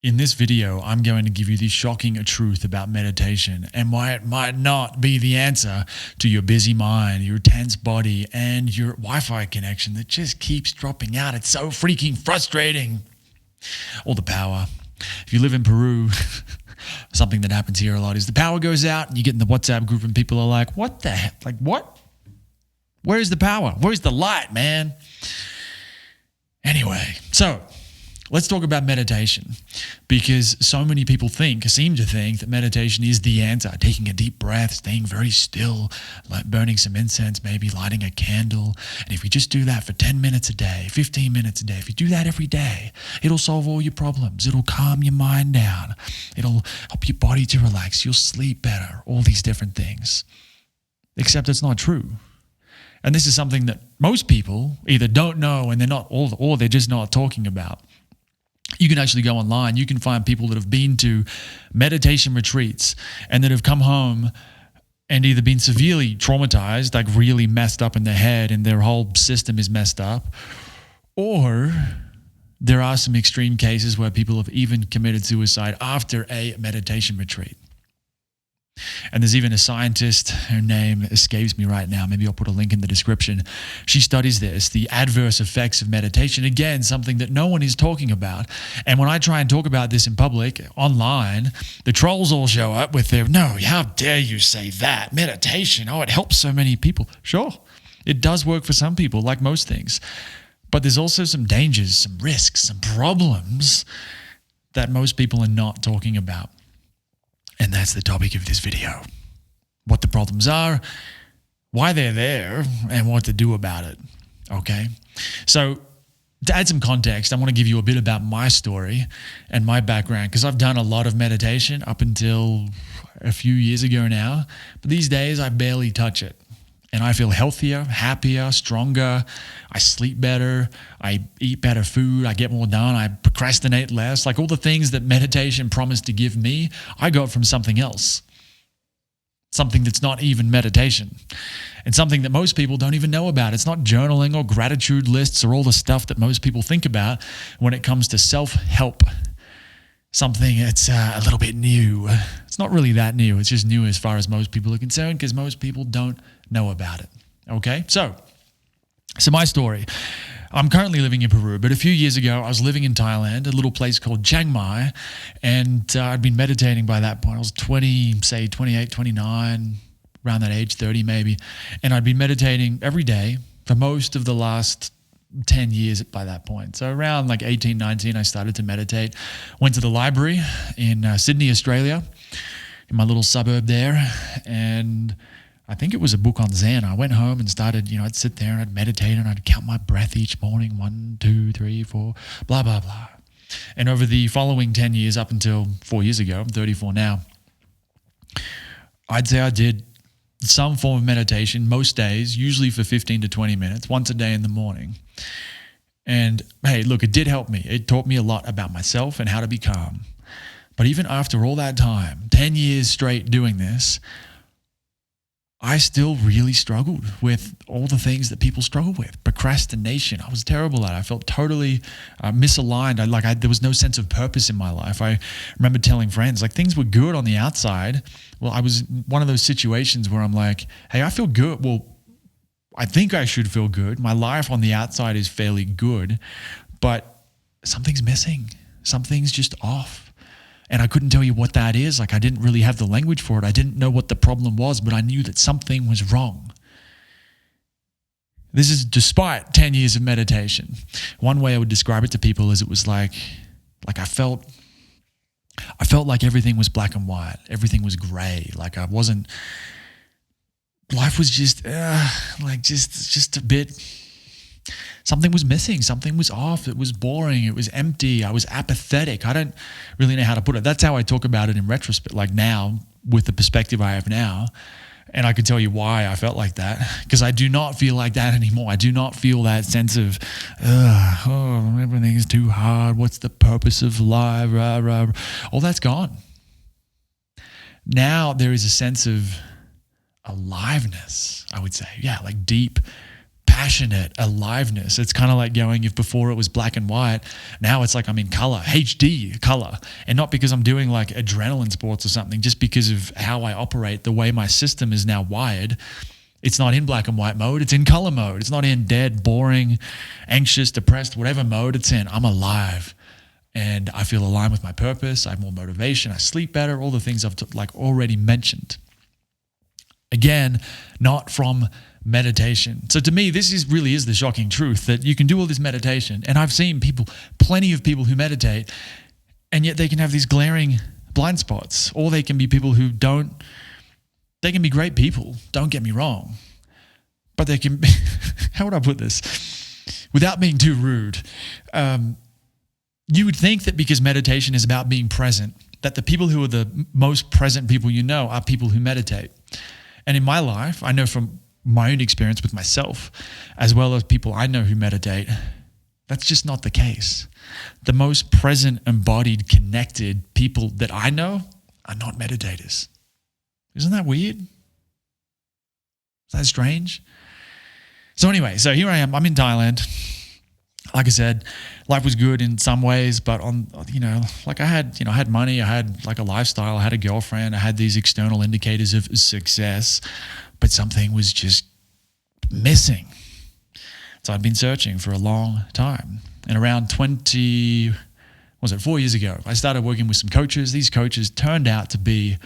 In this video, I'm going to give you the shocking truth about meditation and why it might not be the answer to your busy mind, your tense body, and your Wi-Fi connection that just keeps dropping out. It's so freaking frustrating. All the power. If you live in Peru, something that happens here a lot is the power goes out and you get in the WhatsApp group and people are like, what the heck? Like, what? Where's the power? Where's the light, man? Anyway, so let's talk about meditation, because so many people seem to think that meditation is the answer. Taking a deep breath, staying very still, like burning some incense, maybe lighting a candle. And if you just do that for 10 minutes a day, 15 minutes a day, if you do that every day, it'll solve all your problems. It'll calm your mind down. It'll help your body to relax. You'll sleep better, all these different things. Except it's not true. And this is something that most people either don't know and they're not, or they're just not talking about. You can actually go online. You can find people that have been to meditation retreats and that have come home and either been severely traumatized, like really messed up in their head and their whole system is messed up, or there are some extreme cases where people have even committed suicide after a meditation retreat. And there's even a scientist, her name escapes me right now, maybe I'll put a link in the description. She studies this, the adverse effects of meditation. Again, something that no one is talking about. And when I try and talk about this in public, online, the trolls all show up with their, no, how dare you say that? Meditation, oh, it helps so many people. Sure, it does work for some people, like most things. But there's also some dangers, some risks, some problems that most people are not talking about. And that's the topic of this video. What the problems are, why they're there, and what to do about it. Okay? So to add some context, I want to give you a bit about my story and my background, because I've done a lot of meditation up until a few years ago now. But these days, I barely touch it. And I feel healthier, happier, stronger. I sleep better. I eat better food. I get more done. I procrastinate less. Like all the things that meditation promised to give me, I got from something else. Something that's not even meditation. And something that most people don't even know about. It's not journaling or gratitude lists or all the stuff that most people think about when it comes to self-help. Something that's a little bit new. It's not really that new. It's just new as far as most people are concerned, because most people don't know about it. Okay? So my story. I'm currently living in Peru, but a few years ago, I was living in Thailand, a little place called Chiang Mai, and I'd been meditating by that point. I was 28, 29, around that age, 30 maybe, and I'd been meditating every day for most of the last 10 years by that point. So around like 18, 19, I started to meditate. Went to the library in Sydney, Australia, in my little suburb there, and I think it was a book on Zen. I went home and started, I'd sit there and I'd meditate and I'd count my breath each morning, 1, 2, 3, 4, blah, blah, blah. And over the following 10 years, up until 4 years ago, I'm 34 now, I'd say I did some form of meditation most days, usually for 15 to 20 minutes, once a day in the morning. And hey, look, it did help me. It taught me a lot about myself and how to be calm. But even after all that time, 10 years straight doing this, I still really struggled with all the things that people struggle with. Procrastination, I was terrible at it. I felt totally misaligned. There was no sense of purpose in my life. I remember telling friends, like, things were good on the outside. Well, I was one of those situations where I'm like, hey, I feel good. Well, I think I should feel good. My life on the outside is fairly good, but something's missing. Something's just off. And I couldn't tell you what that is. Like, I didn't really have the language for it. I didn't know what the problem was, but I knew that something was wrong. This is despite 10 years of meditation. One way I would describe it to people is it was like I felt like everything was black and white. Everything was gray. Like life was just a bit, something was missing. Something was off. It was boring. It was empty. I was apathetic. I don't really know how to put it. That's how I talk about it in retrospect, like now, with the perspective I have now. And I can tell you why I felt like that, because I do not feel like that anymore. I do not feel that sense of, everything's too hard. What's the purpose of life? Rah, rah. All that's gone. Now there is a sense of aliveness, I would say. Yeah, like deep passionate aliveness. It's kind of like going, if before it was black and white, now it's like I'm in color, HD color. And not because I'm doing like adrenaline sports or something, just because of how I operate, the way my system is now wired. It's not in black and white mode, it's in color mode. It's not in dead, boring, anxious, depressed, whatever mode it's in. I'm alive and I feel aligned with my purpose. I have more motivation, I sleep better, all the things I've already mentioned. Again, not from meditation. So to me, this really is the shocking truth, that you can do all this meditation, and I've seen plenty of people who meditate, and yet they can have these glaring blind spots, or they can be people who they can be great people, don't get me wrong, but they can be, how would I put this? Without being too rude, you would think that because meditation is about being present, that the people who are the most present people you know are people who meditate. And in my life, I know from my own experience with myself, as well as people I know who meditate, that's just not the case. The most present, embodied, connected people that I know are not meditators. Isn't that weird? Is that strange? So anyway, so here I am. I'm in Thailand. Like I said, life was good in some ways, but I had money, I had like a lifestyle, I had a girlfriend, I had these external indicators of success, but something was just missing. So I'd been searching for a long time. And around 4 years ago, I started working with some coaches. These coaches turned out to be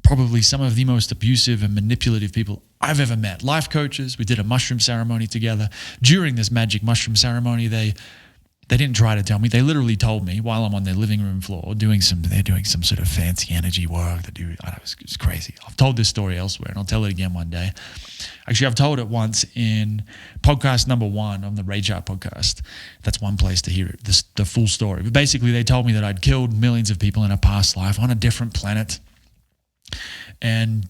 probably some of the most abusive and manipulative people I've ever met. Life coaches. We did a mushroom ceremony together. During this magic mushroom ceremony, they didn't try to tell me. They literally told me while I'm on their living room floor they're doing some sort of fancy energy work. It's crazy. I've told this story elsewhere, and I'll tell it again one day. Actually, I've told it once in podcast number 1 on the Rage Art podcast. That's one place to hear it, the full story. But basically, they told me that I'd killed millions of people in a past life on a different planet, and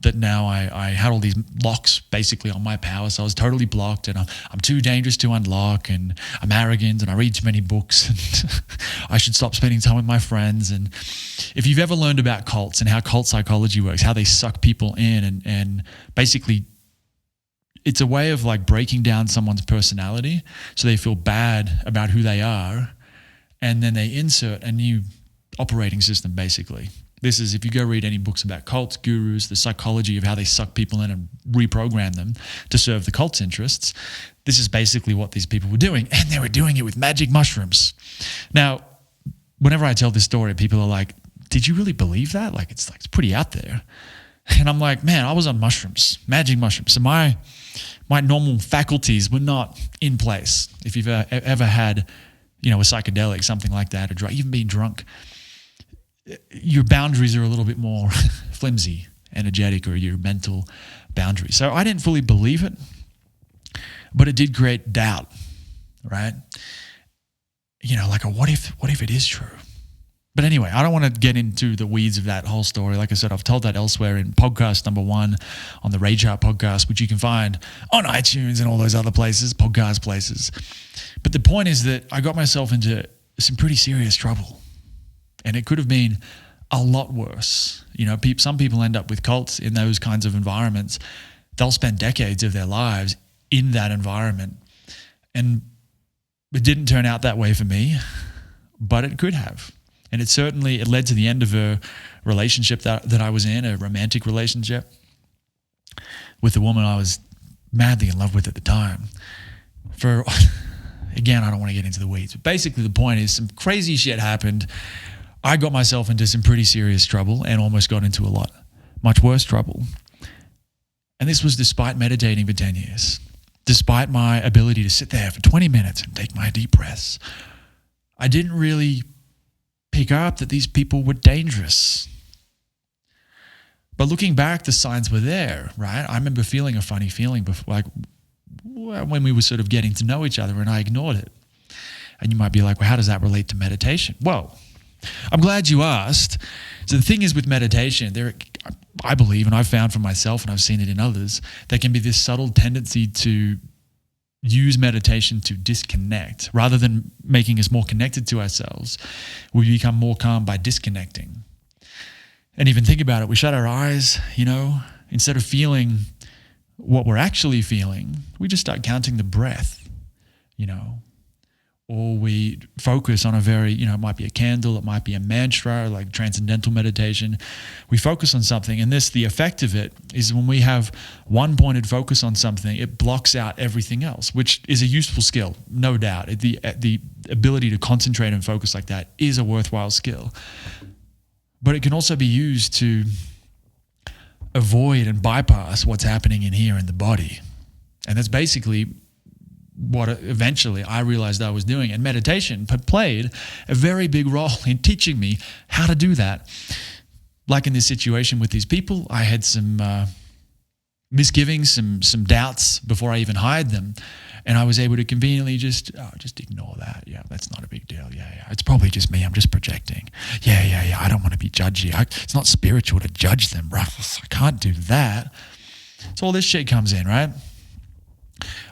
that now I had all these locks basically on my power, so I was totally blocked, and I'm too dangerous to unlock, and I'm arrogant, and I read too many books, and I should stop spending time with my friends. And if you've ever learned about cults and how cult psychology works, how they suck people in, and basically it's a way of like breaking down someone's personality so they feel bad about who they are, and then they insert a new operating system basically. This is, if you go read any books about cults, gurus, the psychology of how they suck people in and reprogram them to serve the cult's interests, this is basically what these people were doing. And they were doing it with magic mushrooms. Now, whenever I tell this story, people are like, did you really believe that? It's pretty out there. And I'm like, man, I was on mushrooms, magic mushrooms. So my normal faculties were not in place. If you've ever had, a psychedelic, something like that, a drug, even being drunk, your boundaries are a little bit more flimsy, energetic, or your mental boundaries. So I didn't fully believe it, but it did create doubt, right? What if it is true? But anyway, I don't want to get into the weeds of that whole story. Like I said, I've told that elsewhere in podcast number 1 on the Rage Art podcast, which you can find on iTunes and all those other places, podcast places. But the point is that I got myself into some pretty serious trouble. And it could have been a lot worse. Some people end up with cults in those kinds of environments. They'll spend decades of their lives in that environment. And it didn't turn out that way for me, but it could have. And it led to the end of a relationship that I was in, a romantic relationship with a woman I was madly in love with at the time. Again, I don't want to get into the weeds, but basically the point is some crazy shit happened. I got myself into some pretty serious trouble and almost got into much worse trouble. And this was despite meditating for 10 years, despite my ability to sit there for 20 minutes and take my deep breaths. I didn't really pick up that these people were dangerous. But looking back, the signs were there, right? I remember feeling a funny feeling before, when we were sort of getting to know each other, and I ignored it. And you might be like, well, how does that relate to meditation? Well, I'm glad you asked. So the thing is with meditation, I believe, and I've found for myself, and I've seen it in others, there can be this subtle tendency to use meditation to disconnect. Rather than making us more connected to ourselves, we become more calm by disconnecting. And even think about it, we shut our eyes, instead of feeling what we're actually feeling, we just start counting the breath, or we focus on a very, it might be a candle, it might be a mantra, like transcendental meditation. We focus on something, and the effect of it is when we have one pointed focus on something, it blocks out everything else, which is a useful skill, no doubt. The ability to concentrate and focus like that is a worthwhile skill. But it can also be used to avoid and bypass what's happening in here in the body. And that's basically what eventually I realized I was doing. And meditation played a very big role in teaching me how to do that. Like in this situation with these people, I had some misgivings, some doubts before I even hired them. And I was able to conveniently just ignore that. Yeah, that's not a big deal. Yeah. It's probably just me. I'm just projecting. Yeah. I don't want to be judgy. It's not spiritual to judge them, bro. I can't do that. So all this shit comes in, right?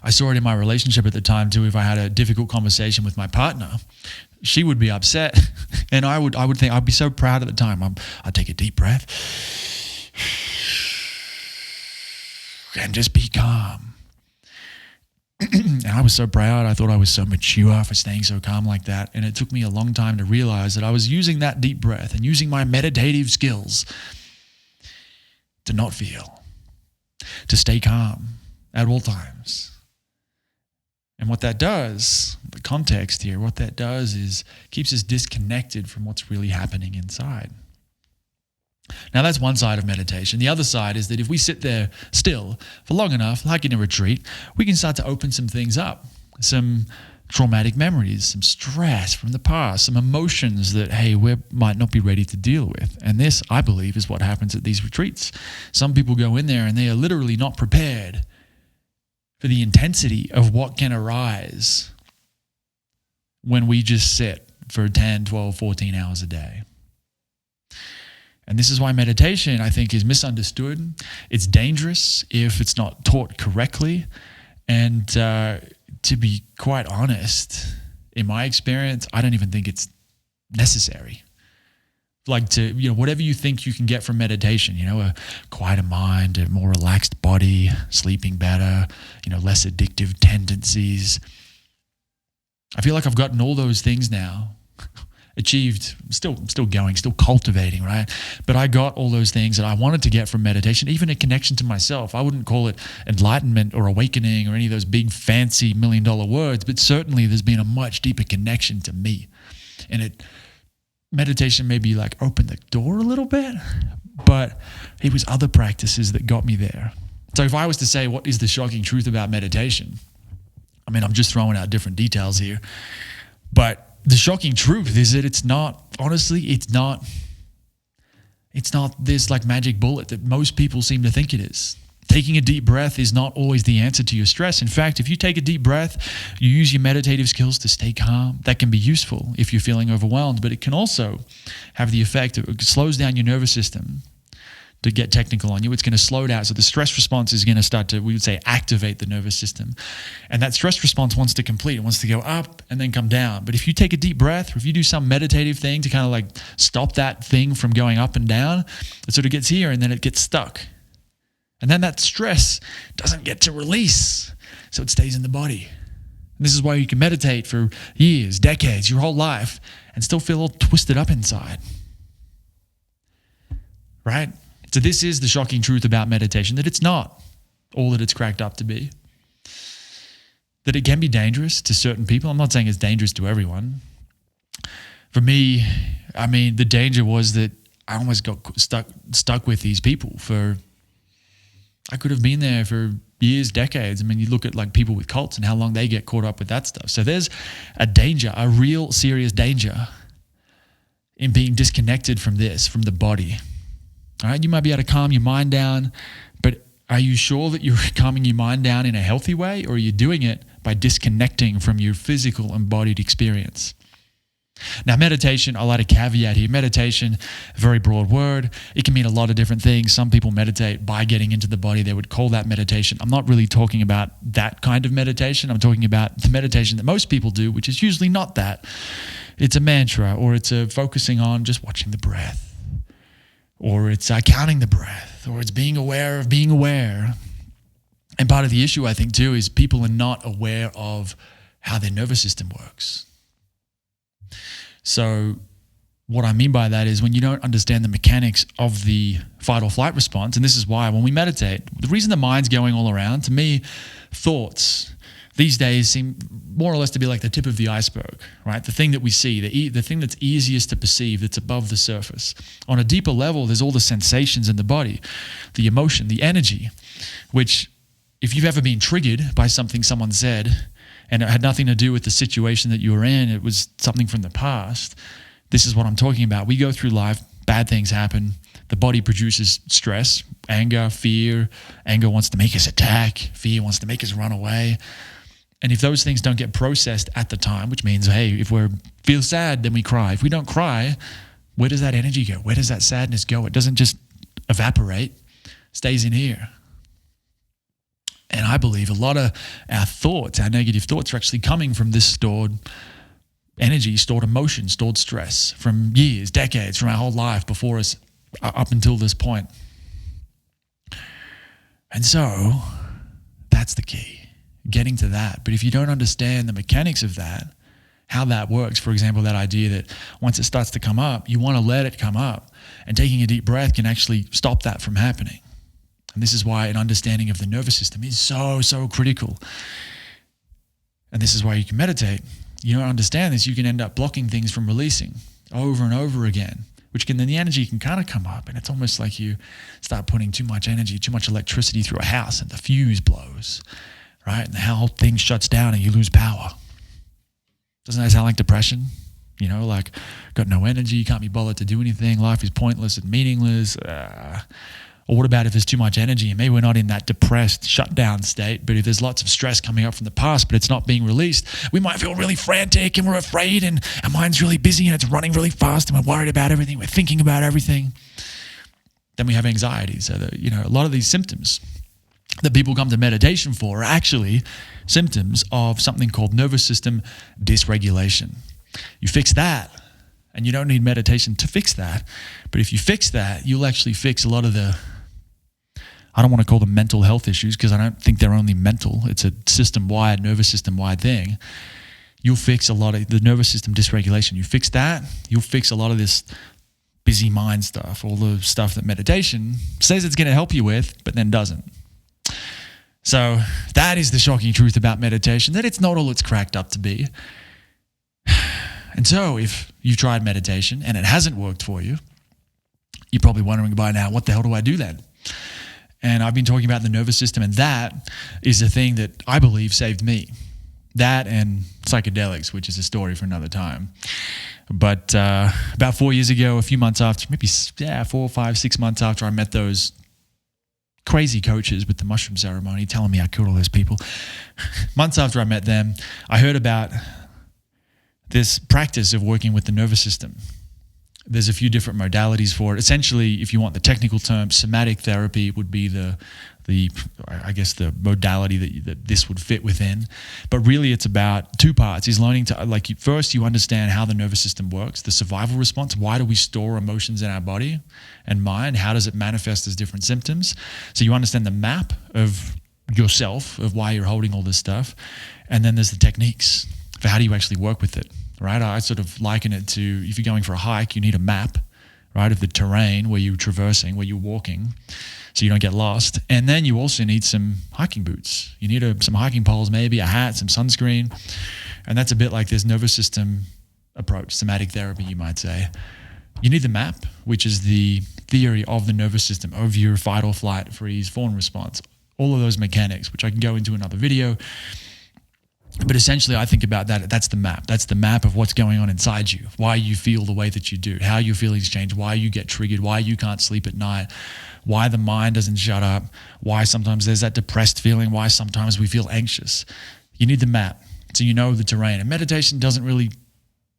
I saw it in my relationship at the time too. If I had a difficult conversation with my partner, she would be upset, and I would think I'd be so proud at the time. I'd take a deep breath and just be calm. And I was so proud. I thought I was so mature for staying so calm like that. And it took me a long time to realize that I was using that deep breath and using my meditative skills to not feel, to stay calm at all times. And what that does, the context here, what that does is keeps us disconnected from what's really happening inside. Now that's one side of meditation. The other side is that if we sit there still for long enough, like in a retreat, we can start to open some things up, some traumatic memories, some stress from the past, some emotions that, hey, we might not be ready to deal with. And this, I believe, is what happens at these retreats. Some people go in there and they are literally not prepared for the intensity of what can arise when we just sit for 10, 12, 14 hours a day. And this is why meditation, I think, is misunderstood. It's dangerous if it's not taught correctly. And to be quite honest, in my experience, I don't even think it's necessary. Like whatever you think you can get from meditation, a quieter mind, a more relaxed body, sleeping better, less addictive tendencies. I feel like I've gotten all those things now, achieved, still going, still cultivating, right? But I got all those things that I wanted to get from meditation, even a connection to myself. I wouldn't call it enlightenment or awakening or any of those big fancy $1 million words, but certainly there's been a much deeper connection to me. And meditation maybe like opened the door a little bit, but it was other practices that got me there. So if I was to say, what is the shocking truth about meditation? I mean, I'm just throwing out different details here, but the shocking truth is that it's not this like magic bullet that most people seem to think it is. Taking a deep breath is not always the answer to your stress. In fact, if you take a deep breath, you use your meditative skills to stay calm. That can be useful if you're feeling overwhelmed, but it can also have the effect of it slows down your nervous system. To get technical on you, it's going to slow down. So the stress response is going to start to, we would say, activate the nervous system. And that stress response wants to complete. It wants to go up and then come down. But if you take a deep breath, or if you do some meditative thing to kind of like stop that thing from going up and down, it sort of gets here and then it gets stuck. And then that stress doesn't get to release. So it stays in the body. And this is why you can meditate for years, decades, your whole life, and still feel all twisted up inside. Right? So this is the shocking truth about meditation, that it's not all that it's cracked up to be. That it can be dangerous to certain people. I'm not saying it's dangerous to everyone. For me, I mean, the danger was that I almost got stuck with these people I could have been there for years, decades. I mean, you look at like people with cults and how long they get caught up with that stuff. So there's a danger, a real serious danger in being disconnected from the body. All right, you might be able to calm your mind down, but are you sure that you're calming your mind down in a healthy way, or are you doing it by disconnecting from your physical embodied experience? Now, meditation, I like a caveat here. Meditation, a very broad word. It can mean a lot of different things. Some people meditate by getting into the body. They would call that meditation. I'm not really talking about that kind of meditation. I'm talking about the meditation that most people do, which is usually not that. It's a mantra, or it's a focusing on just watching the breath. Or it's counting the breath, or it's being aware of being aware. And part of the issue, I think, too, is people are not aware of how their nervous system works. So what I mean by that is when you don't understand the mechanics of the fight or flight response, and this is why when we meditate, the reason the mind's going all around, to me, thoughts these days seem more or less to be like the tip of the iceberg, right? The thing that we see, the thing that's easiest to perceive, that's above the surface. On a deeper level, there's all the sensations in the body, the emotion, the energy, which if you've ever been triggered by something someone said and it had nothing to do with the situation that you were in, it was something from the past, this is what I'm talking about. We go through life, bad things happen, the body produces stress, anger, fear. Anger wants to make us attack, fear wants to make us run away. And if those things don't get processed at the time, which means, hey, if we feel sad, then we cry. If we don't cry, where does that energy go? Where does that sadness go? It doesn't just evaporate, it stays in here. And I believe a lot of our thoughts, our negative thoughts, are actually coming from this stored energy, stored emotion, stored stress from years, decades, from our whole life before us up until this point. And so that's the key. Getting to that. But if you don't understand the mechanics of that, how that works, for example, that idea that once it starts to come up, you want to let it come up, and taking a deep breath can actually stop that from happening. And this is why an understanding of the nervous system is so, so critical. And this is why you can meditate. You don't understand this, you can end up blocking things from releasing over and over again, which can then the energy can kind of come up, and it's almost like you start putting too much energy, too much electricity through a house, and the fuse blows. Right? And the whole thing shuts down and you lose power. Doesn't that sound like depression? You know, like got no energy, you can't be bothered to do anything, life is pointless and meaningless. Or what about if there's too much energy and maybe we're not in that depressed, shut down state, but if there's lots of stress coming up from the past, but it's not being released, we might feel really frantic and we're afraid and our mind's really busy and it's running really fast and we're worried about everything, we're thinking about everything. Then we have anxiety. So that, you know, a lot of these symptoms that people come to meditation for are actually symptoms of something called nervous system dysregulation. You fix that, and you don't need meditation to fix that, but if you fix that, you'll actually fix a lot of the, I don't want to call them mental health issues because I don't think they're only mental. It's a system-wide, nervous system-wide thing. You'll fix a lot of the nervous system dysregulation. You fix that, you'll fix a lot of this busy mind stuff, all the stuff that meditation says it's going to help you with, but then doesn't. So that is the shocking truth about meditation, that it's not all it's cracked up to be. And so if you've tried meditation and it hasn't worked for you, you're probably wondering by now, what the hell do I do then? And I've been talking about the nervous system, and that is the thing that I believe saved me. That and psychedelics, which is a story for another time. But about 4 years ago, a few months after, maybe 4, 5, 6 months after I met those crazy coaches with the mushroom ceremony telling me I killed all those people. Months after I met them, I heard about this practice of working with the nervous system. There's a few different modalities for it. Essentially, if you want the technical term, somatic therapy would be the modality that this would fit within. But really it's about two parts. Is learning to, first you understand how the nervous system works, the survival response. Why do we store emotions in our body and mind? How does it manifest as different symptoms? So you understand the map of yourself, of why you're holding all this stuff. And then there's the techniques for how do you actually work with it, right? I sort of liken it to, if you're going for a hike, you need a map, right, of the terrain where you're traversing, where you're walking, so you don't get lost. And then you also need some hiking boots. You need some hiking poles, maybe a hat, some sunscreen. And that's a bit like this nervous system approach, somatic therapy, you might say. You need the map, which is the theory of the nervous system, of your fight or flight, freeze, fawn response, all of those mechanics, which I can go into another video. But essentially, I think about that. That's the map. That's the map of what's going on inside you, why you feel the way that you do, how your feelings change, why you get triggered, why you can't sleep at night, why the mind doesn't shut up, why sometimes there's that depressed feeling, why sometimes we feel anxious. You need the map so you know the terrain. And meditation doesn't really,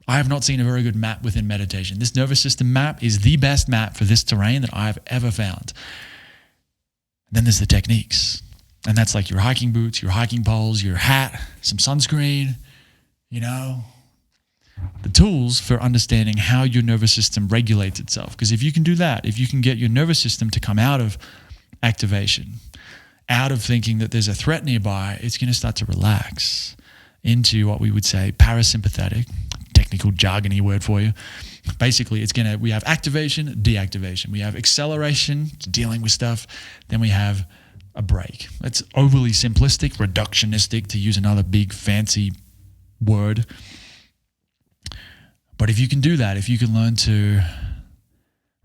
I have not seen a very good map within meditation. This nervous system map is the best map for this terrain that I've ever found. Then there's the techniques. And that's like your hiking boots, your hiking poles, your hat, some sunscreen, you know, the tools for understanding how your nervous system regulates itself. Because if you can do that, if you can get your nervous system to come out of activation out of thinking that there's a threat nearby, it's going to start to relax into what we would say parasympathetic, technical jargony word for you. Basically, we have activation, deactivation. We have acceleration, dealing with stuff. Then we have a break. That's overly simplistic, reductionistic, to use another big fancy word. But if you can do that, if you can learn to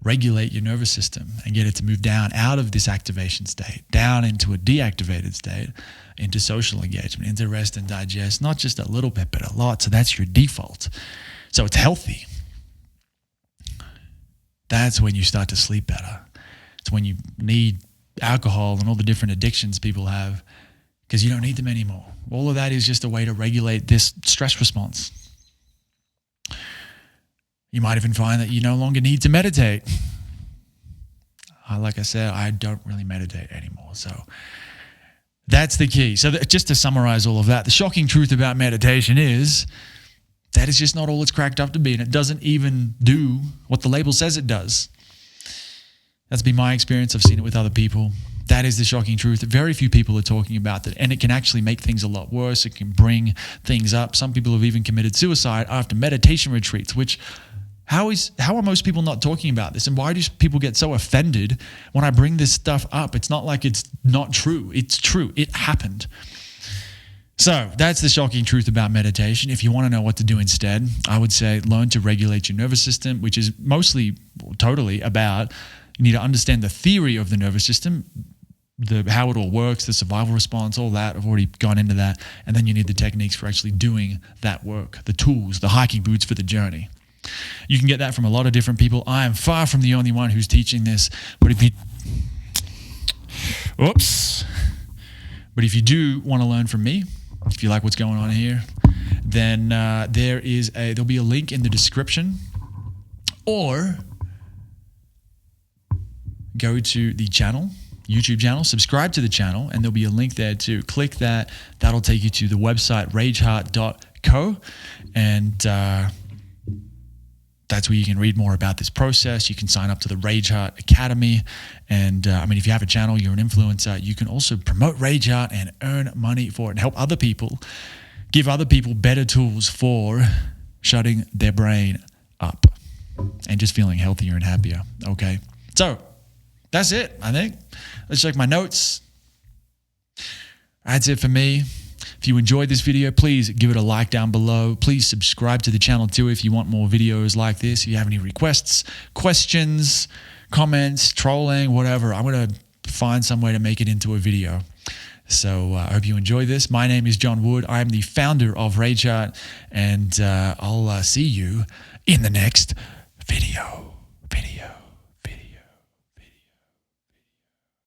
regulate your nervous system and get it to move down out of this activation state, down into a deactivated state, into social engagement, into rest and digest, not just a little bit, but a lot. So that's your default. So it's healthy. That's when you start to sleep better. It's when you need alcohol and all the different addictions people have because you don't need them anymore. All of that is just a way to regulate this stress response. You might even find that you no longer need to meditate. Like I said, I don't really meditate anymore. So that's the key. So just to summarize all of that, the shocking truth about meditation is that it's just not all it's cracked up to be, and it doesn't even do what the label says it does. That's been my experience. I've seen it with other people. That is the shocking truth. Very few people are talking about that, and it can actually make things a lot worse. It can bring things up. Some people have even committed suicide after meditation retreats, which how are most people not talking about this? And why do people get so offended when I bring this stuff up? It's not like it's not true. It's true. It happened. So that's the shocking truth about meditation. If you want to know what to do instead, I would say learn to regulate your nervous system, which is mostly, totally about, you need to understand the theory of the nervous system, how it all works, the survival response, all that. I've already gone into that. And then you need the techniques for actually doing that work, the tools, the hiking boots for the journey. You can get that from a lot of different people. I am far from the only one who's teaching this. But if you do want to learn from me, if you like what's going on here, then there'll be a link in the description, or go to the channel, YouTube channel, subscribe to the channel, and there'll be a link there too. Click that. That'll take you to the website rageheart.co, and that's where you can read more about this process. You can sign up to the RageHeart Academy. And if you have a channel, you're an influencer, you can also promote RageHeart and earn money for it and help other people, give other people better tools for shutting their brain up and just feeling healthier and happier. Okay. So that's it, I think. Let's check my notes. That's it for me. If you enjoyed this video, please give it a like down below. Please subscribe to the channel too if you want more videos like this. If you have any requests, questions, comments, trolling, whatever, I'm going to find some way to make it into a video. So I hope you enjoy this. My name is John Wood. I'm the founder of RageHeart, and I'll see you in the next video.